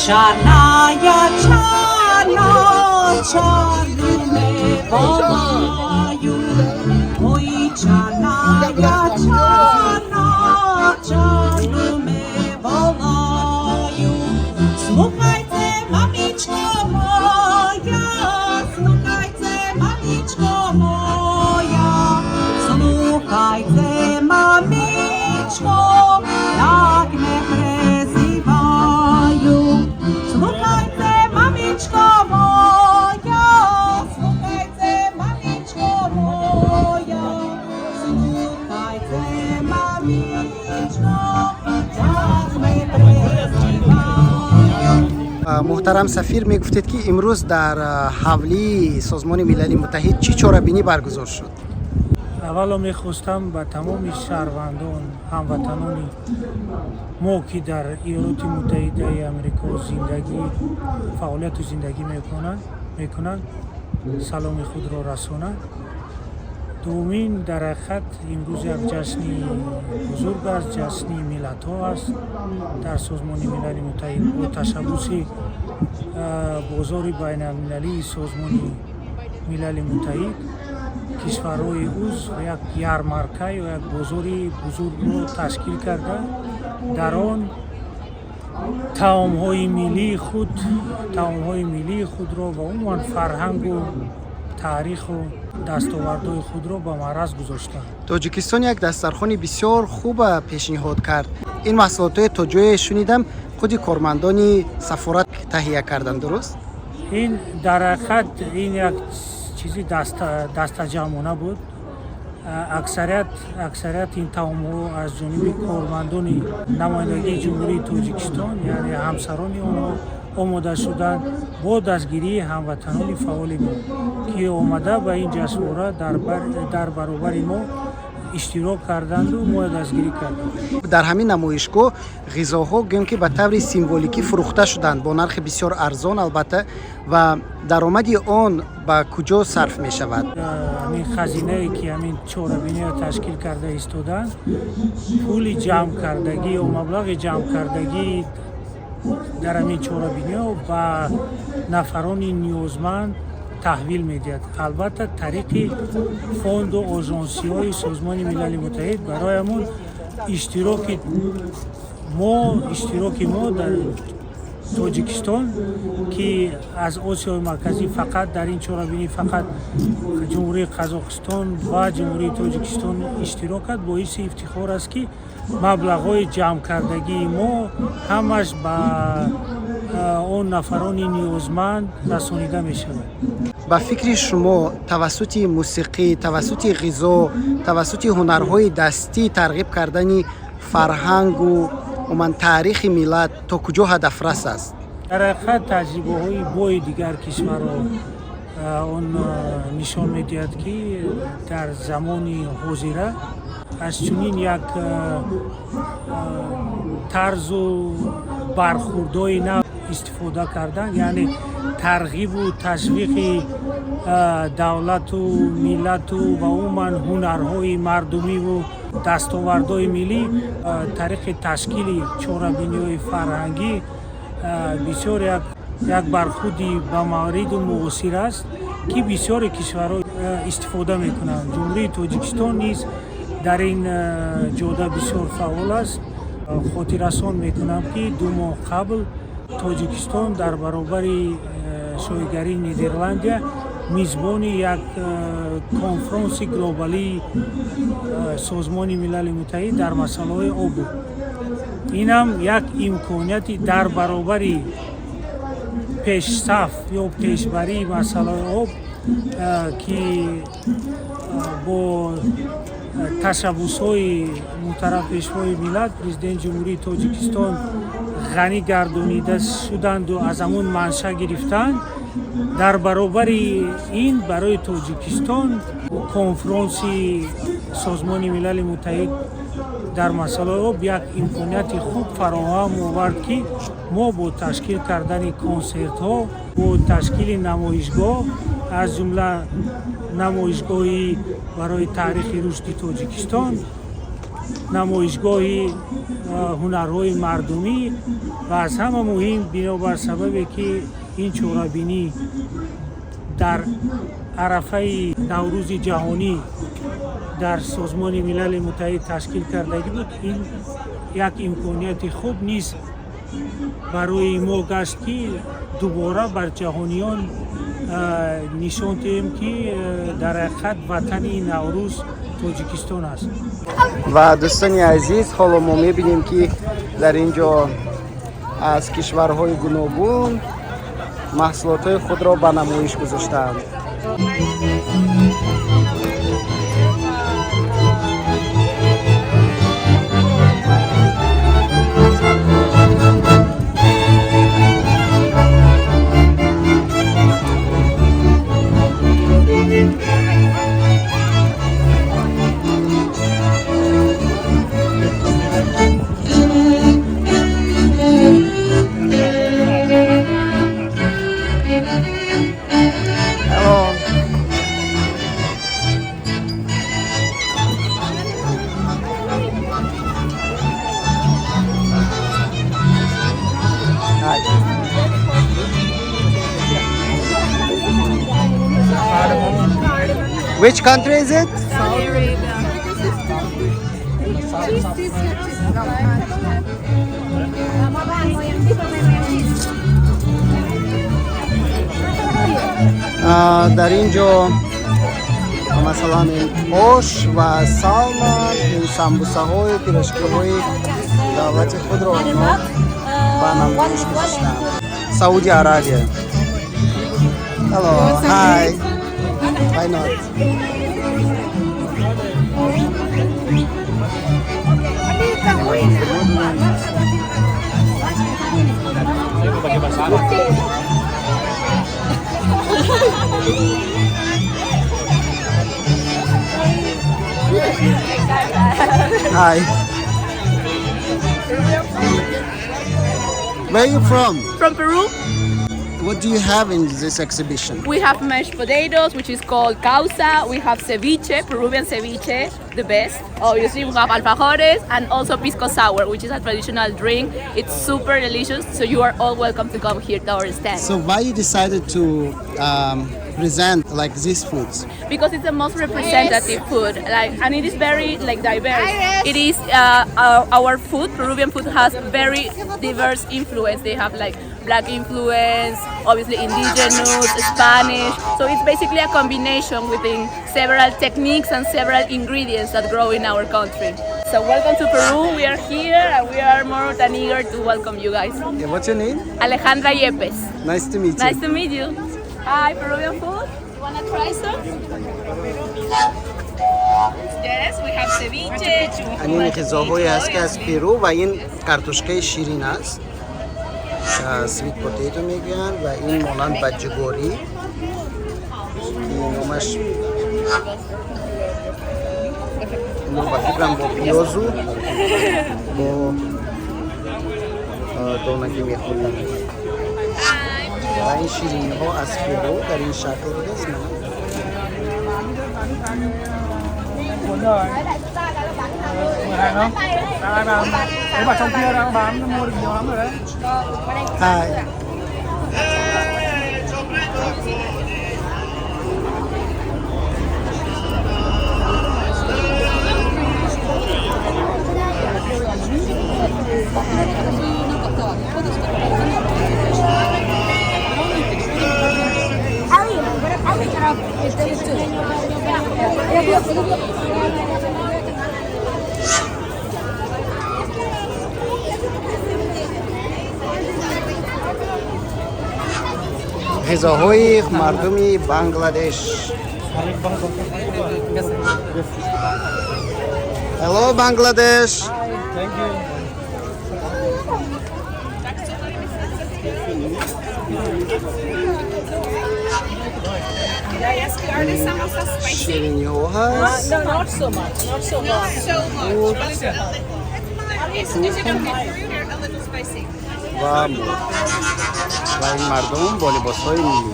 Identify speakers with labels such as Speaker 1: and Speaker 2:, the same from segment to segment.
Speaker 1: чаная чана чаруме волаю, ой чаная чана чаруме волаю. Слухайте, мамичко моя, слухайте, мамичко моя, слухайте, мамичко, як не презиваю. Слухайте, мамичко моя, слухайте, мамичко моя, слухайте, мамичко, як не презиваю.
Speaker 2: муҳтарам сафир, мегуфтед ки имрӯз дар ҳавлии созмони милали муттаҳид чӣ чорабинӣ баргузор шуд?
Speaker 3: аввало мехостам ба тамоми шаҳрвандон ҳамватанони мо ки дар иёлоти муттаҳидаи амрико зиндагӣ фаъолияту зиндагӣ мекунанд саломи худро расонам. дуввумин дар ҳақиқат имрӯз як ҷашни бузург аст, ҷашни миллатҳо аст дар созмони милали муттаҳид бо ташаббуси бозори байналмилалии созмони милали муттаҳид кишварҳои узв як ярмарка ё як бозори бузургро ташкил карда дар он таомҳои миллии худро ва умуман фарҳангу таъриху дастовардҳои худро ба маъраз гузоштанд.
Speaker 2: тоҷикистон як дастархони бисёр хуба пешниҳод кард. ин маҳсулотҳои то ҷое шунидам худи кормандони сафорат таҳия карданд, дуруст?
Speaker 3: ин дар ҳақиқат ин як чизи дастаҷамона буд. аксарият ин таомҳо аз ҷониби кормандони намояндагии ҷумҳурии тоҷикистон, яъне ҳамсарони онҳо омода шуданд бо дастгирии ҳамватанони фаъоли мо ки омада ба ин ҷашнвора дар баробари мо иштирок карданду мо дастгирӣ кардем.
Speaker 2: дар ҳамин намоишгоҳ ғизоҳо гӯем ки ба таври символикӣ фурӯхта шуданд бо нархи бисёр арзон албатта, ва даромади он ба куҷо сарф мешавад?
Speaker 3: ҳамин хазинае ки ҳамин чорабиниро ташкил карда истоданд пули ҷамъкардагӣ ё маблағи ҷамъкардагӣ дар ҳамин чорабиниҳо ба нафарони ниёзманд таҳвил медиҳад. албатта тариқи фонду ожонсиҳои созмони милали муттаҳид барои ҳамон иштироки мо дар тоҷикистон ки аз осиёи марказӣ фақат дар ин чорабинӣ фақат ҷумҳурии қазоқистон ва ҷумҳурии тоҷикистон иштирок кард, боиси ифтихор аст ки маблағҳои ҷамъкардагии мо ҳамаш ба он нафарони ниёзманд расонида мешавад.
Speaker 2: ба фикри шумо тавассути мусиқӣ, тавассути ғизо, тавассути ҳунарҳои дастӣ тарғиб кардани фарҳангу умуман таърихи миллат то куҷо ҳадафрас аст?
Speaker 3: дар ҳақиқат таҷрибаҳои бои дигар кишварҳо он нишон медиҳад ки дар замони ҳозира аз чунин як тарзу бархурдои нав истифода кардан, яъне тарғибу ташвиқи давлату миллату ва умуман ҳунарҳои мардумиву дастовардҳои миллӣ тариқи ташкили чорабиниҳои фарҳангӣ бисёр як бархурди ба мавриду муассир аст ки бисёри кишварҳо истифода мекунанд. ҷумҳурии тоҷикистон низ дар ин ҷода бисёр фаъол аст. хотиррасон мекунам ки 2 моҳ қабл тоҷикистон дар баробари шоигарии Нидерландия мизбони як конфронси глобалии созмони милали муттаҳид дар масъалаҳои об буд. инам як имконияти дар баробари пешсаф ё пешбарии масъалаҳои об ки бо ташаббусҳои муҳтарам пешвои миллат президенти ҷумҳурии тоҷикистон ғанӣ гардонида шуданду аз ҳамон маншаъ гирифтанд. дар баробари ин барои тоҷикистон конфронси созмони милали муттаҳид дар масъалаи об як имконияти хуб фароҳам овард ки мо бо ташкил кардани консертҳо, бо ташкили намоишгоҳ, аз ҷумла намоишгоҳи барои таърихи рушди Тоҷикистон намоишгоҳи ҳунарҳои мардумӣ ва аз ҳама муҳим бинобар сабабе ки ин чорабинӣ дар арафаи наврӯзи ҷаҳонӣ дар созмони милали муттаҳид ташкил кардагӣ буд. Ин як имконияти хуб низ барои мо гашт ки дубора бар ҷаҳониён нишон диҳем ки дар ҳақиқат ватани наврӯз Тоҷикистон аст.
Speaker 2: ва дӯстони азиз, ҳоло мо мебинем ки дар ин ҷо аз кишварҳои гуногун маҳсулотҳои худро ба намоиш гузоштаанд. Which country is it?
Speaker 4: Saudi Arabia.
Speaker 2: дар ин ҷо масалан ош ва салман, самбусаҳои, пирожкиҳои давлати худро онҳо ба намоиш гузоштаанд. Saudi Arabia. Hello, hi. Why not? Hi. Where are you from?
Speaker 4: From Peru,
Speaker 2: What do you have in this exhibition?
Speaker 4: we have mashed potatoes, which is called causa. We have ceviche, Peruvian ceviche, the best. Obviously, we have alfajores and also pisco sour, which is a traditional drink. It's super delicious, so you are all welcome to come here to our stand.
Speaker 2: So why you decided to present like these foods?
Speaker 4: Because it's the most representative food, and it is very diverse. It is our food. Peruvian food has very diverse influence. They have black influence, obviously indigenous, Spanish. So it's basically a combination within several techniques and several ingredients that grow in our country. So welcome to Peru. We are here and we are more than eager to welcome you guys.
Speaker 2: Yeah, what's your name?
Speaker 4: Alejandra Yepes.
Speaker 2: Nice to meet you.
Speaker 4: Nice to meet you. Hi, Peruvian food. You wanna try some? Yes, we have ceviche.
Speaker 2: این غذاهایی هست که از پرو و این کارتوشکای شیرین است. سویت پوتیتو میگن و این مانند بجگوری. این نامش اینو با فکرم با پیازو با دونگی میخوردن. و این شیرینی ها از پرو در این شکل بوده است. Hi. غذاهای مردم بنگلادش. Hello Bangladesh.
Speaker 3: Thank you.
Speaker 2: شیرینی ها هست.
Speaker 5: No, not so much. Not so much.
Speaker 4: It's a little spicy.
Speaker 2: و این مردم با لباس های ملی.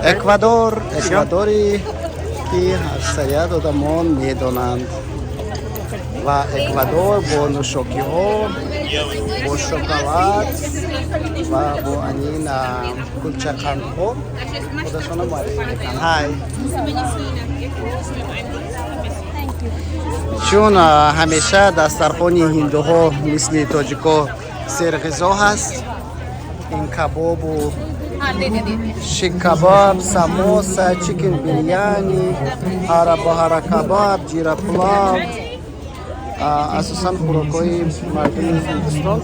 Speaker 2: اکوادوری ки аксарият одамон медонанд. Ва Эквадор бо нӯшокиҳо, бо шоколад ва бо анин кулчақандҳо худашона муаррифӣ мекунанд. Ҳай. чун ҳамеша дастархони ҳиндуҳо мисли тоҷико серғизо ҳаст. ин кабобу шик кабаб, самоса, чикен биряни, ҳара кабаб, ҷира пулав, асосан хӯрокҳои мардуми Ҳиндустон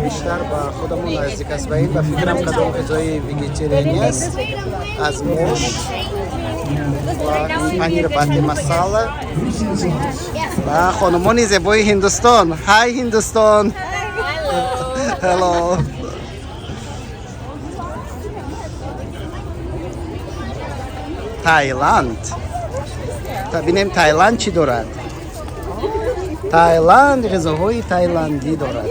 Speaker 2: бештар ба худамон наздик аст ва ин ба фикрам кадом ғизои вегетарианӣ аст аз мош ва панир бати масала ва хонумони зебои Ҳиндустон. Ҳай Ҳиндустон. Hello. Таиланд. Та бинем Таиланд чӣ дорад? Таиланд ғизоҳои таиландӣ дорад.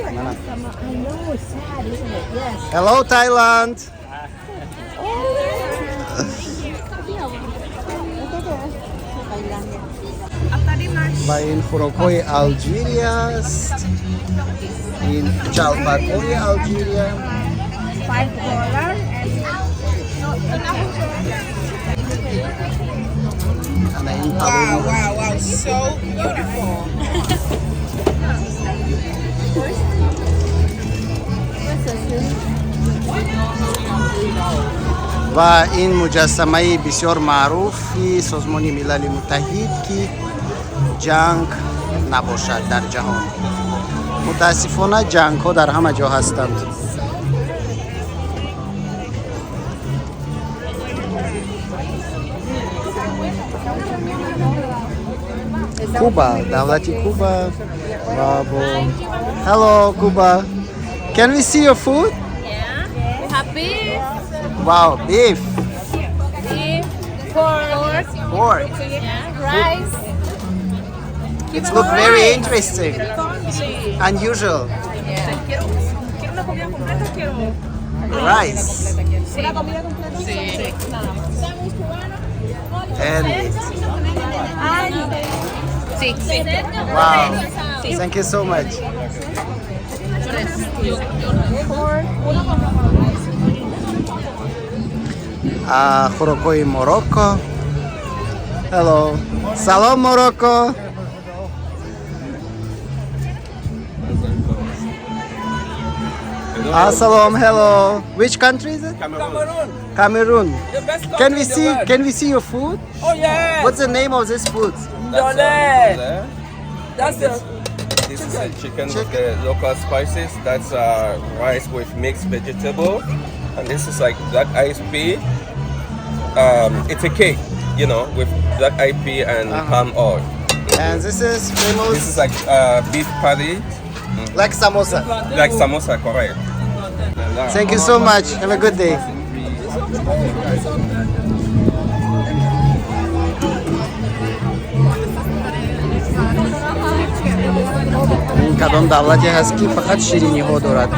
Speaker 2: Hello Thailand. ва ин хӯрокҳои Алҷирия аст. ин ҷалбакҳои Алҷирия.
Speaker 5: Wow, so beautiful.
Speaker 2: ва ин муҷассамаи бисёр маъруфи Созмони Милали Муттаҳид ки ҷанг набошад дар ҷаҳон. мутаассифона ҷангҳо дар ҳама ҷо ҳастанд. Cuba, давлати Cuba. Hello Cuba. Can we see your food?
Speaker 4: Yeah. Have beef.
Speaker 2: Wow, beef.
Speaker 4: Beef. Pork.
Speaker 2: Pork.
Speaker 4: Yeah. Rice.
Speaker 2: It looks very interesting. Unusual. Rice. And wow. Thank you so much. Хӯрокҳои Morocco. Hello. Salam Morocco. Salam, hello. Which country is it? Cameroon. Can we see your food?
Speaker 5: Oh yeah.
Speaker 2: What's the name of this food?
Speaker 5: That's the
Speaker 6: This is a chicken with the local spices. That's rice with mixed vegetable, and this is like black eyed pea. It's a cake, you know, with black eyed pea and palm oil.
Speaker 2: And this is famous.
Speaker 6: This is like beef patty,
Speaker 2: Like samosa.
Speaker 6: like samosa, correct?
Speaker 2: Thank you so much. Have a good day. این کدام دولتی هست که فقط شیرینی ها دارد.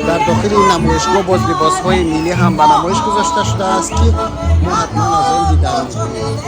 Speaker 2: در داخل این نمایشگاه باز لباس‌های ملی هم به نمایش گذاشته شده است که ما حتما از آن دیدن می‌کنیم.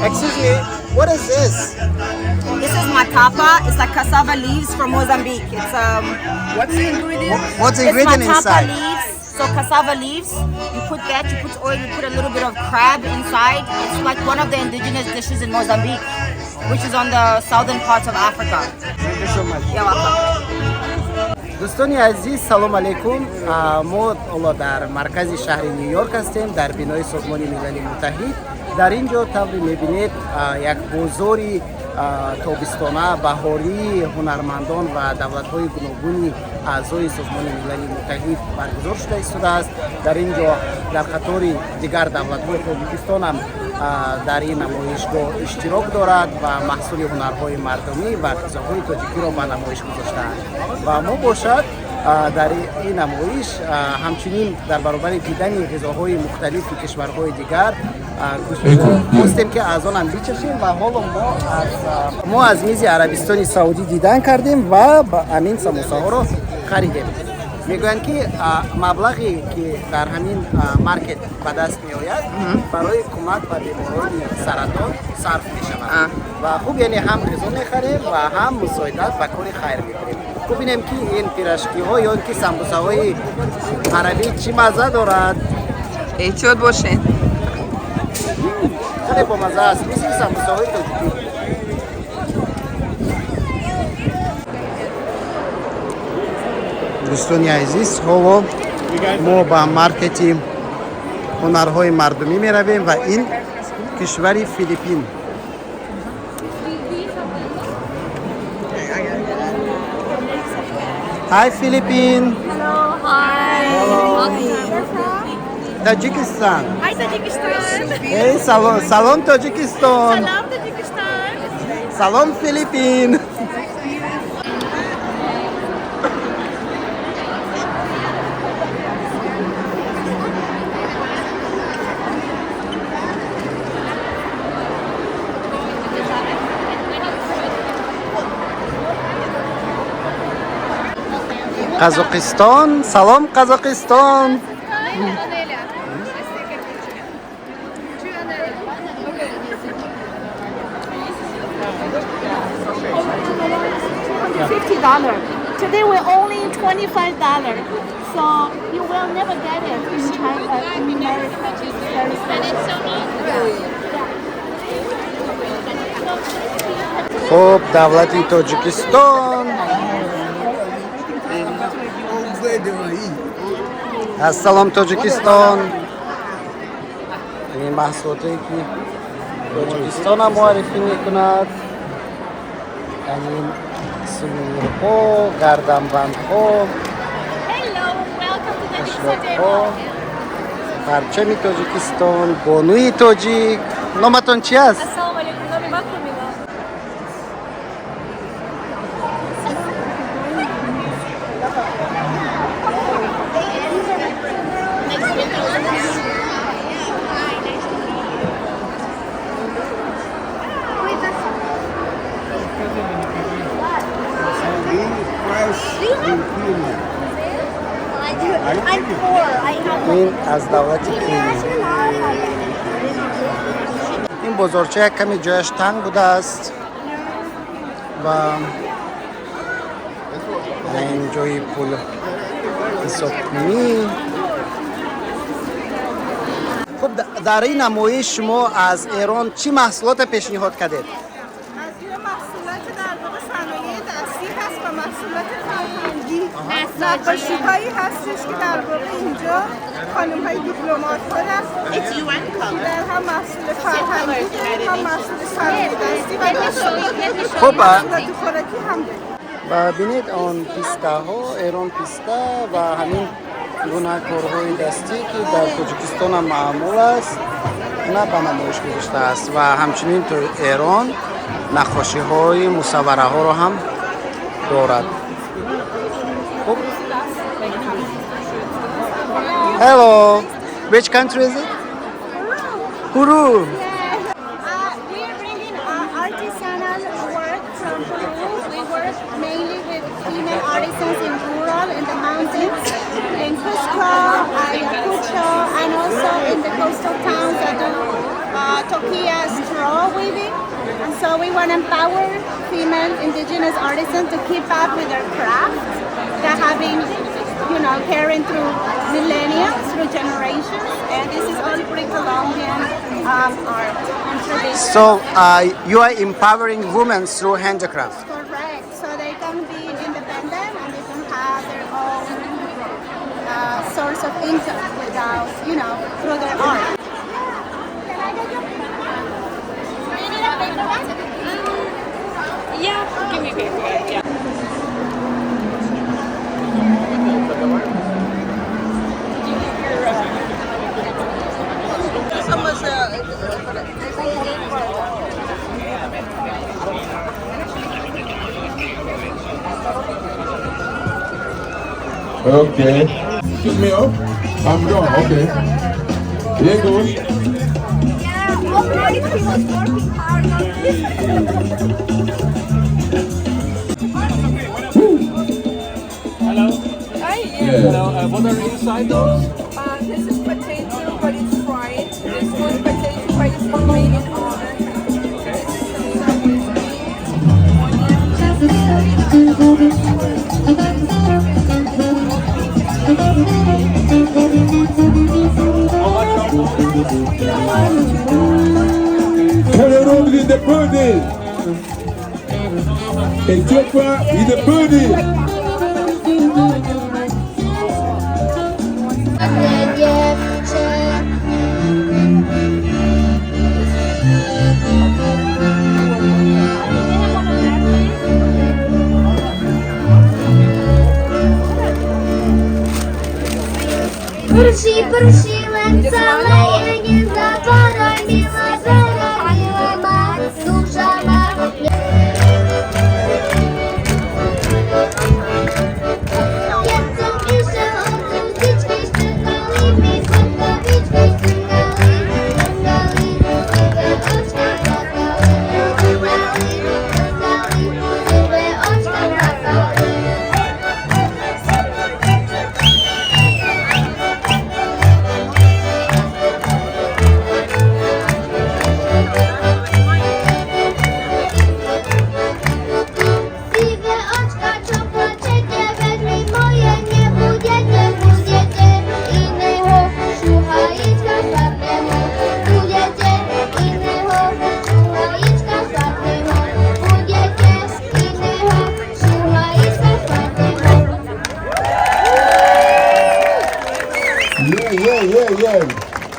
Speaker 2: Excuse me, what is this?
Speaker 7: This is matapa. It's like cassava leaves from Mozambique. It's
Speaker 5: what's the ingredient?
Speaker 2: What's the
Speaker 7: it's
Speaker 2: ingredient
Speaker 7: matapa
Speaker 2: inside?
Speaker 7: leaves. So cassava leaves, you put that, you put oil, you put a little bit of crab inside. It's like one of the indigenous dishes in Mozambique, which is on the southern parts of Africa.
Speaker 2: Thank you so much.
Speaker 7: You're welcome.
Speaker 2: دوستانی عزیز سلام علیکم. ما در مرکز شهر نیویورک هستیم در بنای سازمان ملل متحد. در اینجا طوری میبینید یک بازاری تابستانه بهاری هنرمندان و دولت‌های گوناگون اعضای سازمان ملل متحد برگزار شده ایستاده است. در اینجا در قطاری دیگر دولت‌های تاجیکستان هم در این نمایشگاه اشتراک دارد و محصول هنرهای مردمی و غذاهای تاجیکی را به نمایش گذاشته‌اند و ما باشد در این نمایش همچنین در برابر دیدن غذاهای مختلف کشورهای دیگر خواستیم که از آن هم بچشیم و حالا ما از میز عربستان سعودی دیدن کردیم و با همین سموسه ها را خریدیم. میگویند که مبلغی که در همین مارکت به دست می آید برای کمک به بیماران سرطان صرف می شود و خوب یعنی هم غذا می خریم و هم مساعدت به کار خیر می کنیم. خوب بینیم که این پیراشکی ها یا اینکه سمبوسه های عربی چی مزه دارد.
Speaker 5: احتیاط باشین.
Speaker 2: خیلی با مزه است مثل سمبوسه های تاجیکی. دوستانی عزیز حالا ما به مارکت هنرهای مردمی می رویم و این کشور فیلیپین. Hi Philippines.
Speaker 4: Hello, hi.
Speaker 2: Tajikistan.
Speaker 4: Hi, Tajikistan.
Speaker 2: Hey, salam Tajikistan.
Speaker 4: Salam, Tajikistan.
Speaker 2: Salam Philippines. Qozog'iston, salom Qozog'iston.
Speaker 8: $50. Today we're only $25. So you will never get it in China, in America. Very
Speaker 2: خب دولت تاجیکستان السلام تاجیکستان. این محصولاتی که تاجیکستان هم معرفی میکند این سویرها، گردنبندها، اشلاکها، پرچم تاجیکستان، بانوی تاجیک. نامتون چی است؟
Speaker 4: السلام علیکم. نام من کمیلا.
Speaker 8: I'm poor. I have
Speaker 2: این از دولت کینیا. این بازارچه کمی جایش تنگ بوده است و این جای پول حساب کنی. خب در این نمایش شما از ایران چی محصولات پیشنهاد کردید؟
Speaker 1: از این محصولات در واقع صنایع دستی هست و محصولات فرهنگی نقاشی‌هایی هستش که در واقع اینجا خانم‌های دیپلمات دارن در هم محصول فرهنگی داریم هم محصول صنایع دستی و
Speaker 2: خب
Speaker 1: محصولات خوراکی هم داریم.
Speaker 2: و بینید آن پیسته ها ایران پیسته و همین گونه کارهای دستی که در تاجیکستان هم معمول است نه به نمایش گذاشته است و همچنین تو ایران نقاشی های مصوره ها را هم دارد. خب Hello, which country is it? Peru.
Speaker 8: we are bringing artisanal work from Peru. We work mainly with female artisans in rural, in the mountains, in Cusco, Ayacucho, and also in the coastal towns that do Tokia straw weaving. And so we want to empower female indigenous artisans to keep up with their craft. They're having carrying through millennia, through generations, and this is all pre-Columbian art and tradition.
Speaker 2: So you are empowering women through handicrafts.
Speaker 8: Correct. So they can be independent and they can have their own source of income without, through their art.
Speaker 4: Yeah, give me paper. Yeah.
Speaker 9: Okay. Pick me up. I'm done. Okay. Here goes.
Speaker 3: Hello.
Speaker 4: Hi,
Speaker 9: Yeah.
Speaker 3: Hello. What are inside those?
Speaker 4: this is potato, but it's fried. This one potato, but it's made in oven.
Speaker 9: Cameroon is the building. Ethiopia is the building.
Speaker 10: Prosiłem całe, ja nie zabroniła, zabroniła ma, dusza ma. Jestem jeszcze odrzucić, ściągali mi, ściągali, siwe oczka zakały, siwe oczka zakały.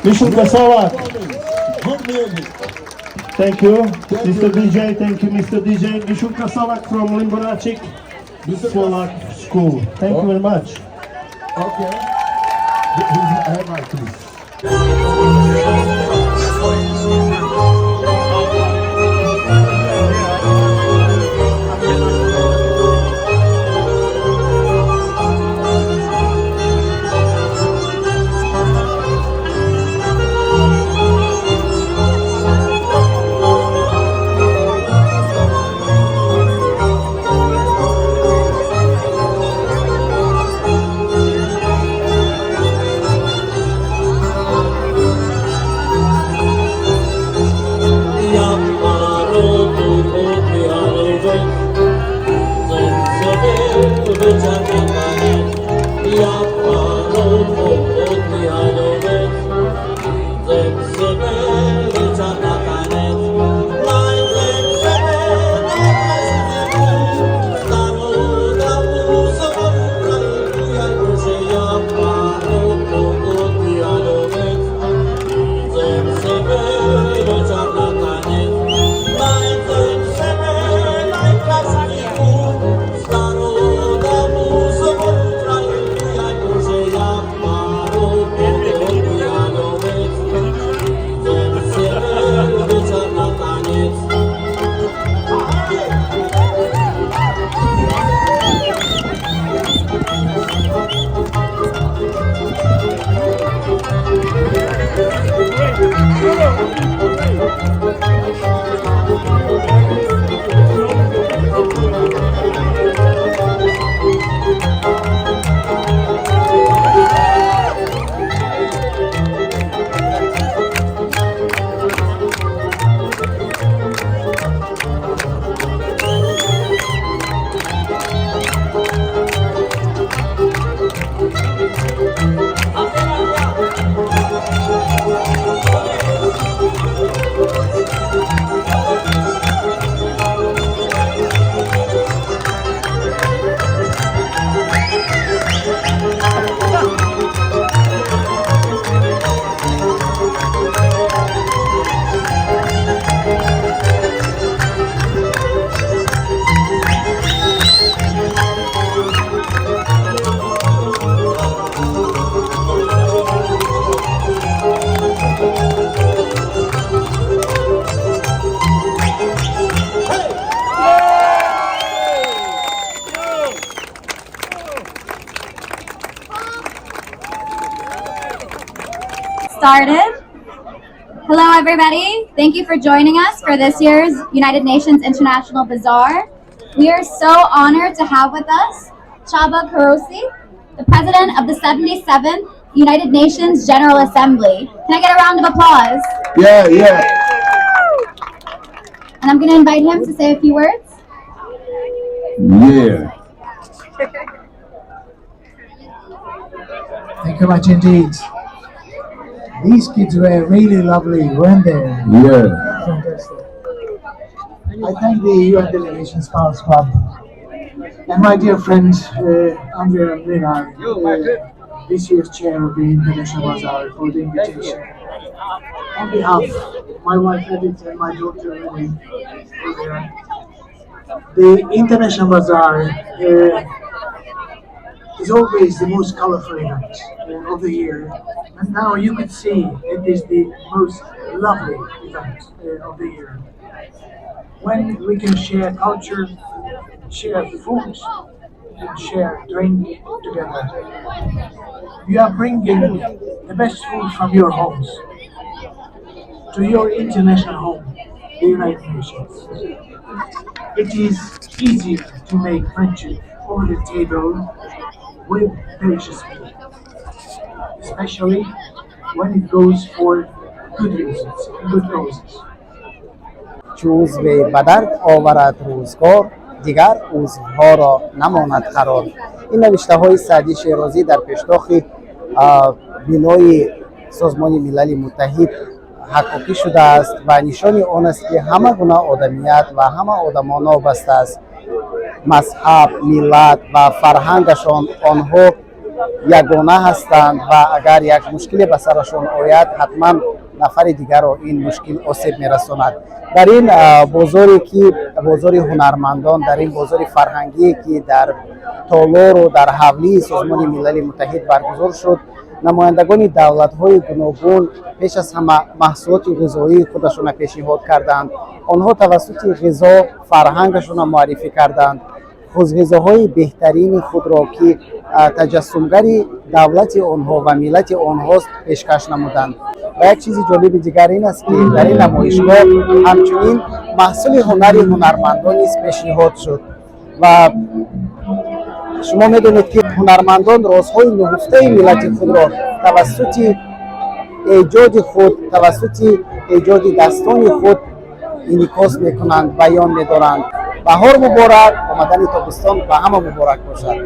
Speaker 11: Mission Kasawat.
Speaker 9: Good music.
Speaker 11: Thank you, Mr. DJ. Thank you, Mr. DJ. Mission Kasawat from Limborachik Slovak School. Thank you very much.
Speaker 9: Okay. I have my keys.
Speaker 10: started. Hello, everybody. Thank you for joining us for this year's United Nations International Bazaar. We are so honored to have with us Chaba Karosi, the president of the 77th United Nations General Assembly. Can I get a round of applause?
Speaker 9: Yeah.
Speaker 10: And I'm going to invite him to say a few words.
Speaker 9: Yeah.
Speaker 12: Thank you much indeed. These kids were really lovely, weren't they?
Speaker 9: Yeah.
Speaker 12: Fantastic. I thank the UN Delegation Spouse Club and my dear friend Andrea and Rina, this year's chair of the International Bazaar, for the invitation. On behalf of my wife Edith and my daughter Renee, the International Bazaar is always the most colorful event of the year, and now you could see it is the most lovely event of the year. When we can share culture, share food, and share drink together. You are bringing the best food from your homes to your international home, the United Nations. It is easier to make friendship over the table with delicious food, especially when it goes for good reasons, good causes.
Speaker 2: узви ба дард оварад рӯзгор, дигар узвҳоро намонад қарор. ин навиштаҳои Саъди Шерозӣ дар пештохи бинои Созмони Милали Муттаҳид ҳақоқӣ шудааст ва нишони он аст ки ҳама гуна одамият ва ҳама одамон вобаста аст. Мазҳаб, миллат ва фарҳангашон онҳо ягона ҳастанд ва агар як мушкиле ба сарашон ояд, ҳатман нафари дигарро ин мушкил осеб мерасонад. дар ин бозоре ки бозори ҳунармандон, дар ин бозори фарҳангие ки дар толору дар ҳавлии Созмони Милали Муттаҳид баргузор шуд, намояндагони давлатҳои гуногун пеш аз ҳама маҳсулоти ғизоии худашона пешниҳод карданд. онҳо тавассути ғизо фарҳангашона муаррифӣ карданд. ғизоҳои беҳтарини худро ки таҷассумгари давлати онҳо ва миллати онҳост пешкаш намуданд. ва як чизи ҷолиби дигар ин аст ки дар ин намоишгоҳ ҳамчунин маҳсули ҳунари ҳунармандон низ пешниҳод шуд ва шумо медонед ки ҳунармандон розҳои нуҳуфтаи миллати худро тавассути эҷоди худ, тавассути эҷоди дастони худ инъикос мекунанд, баён медоранд. баҳор муборак, омадани тобистон ба ҳама муборак бошад.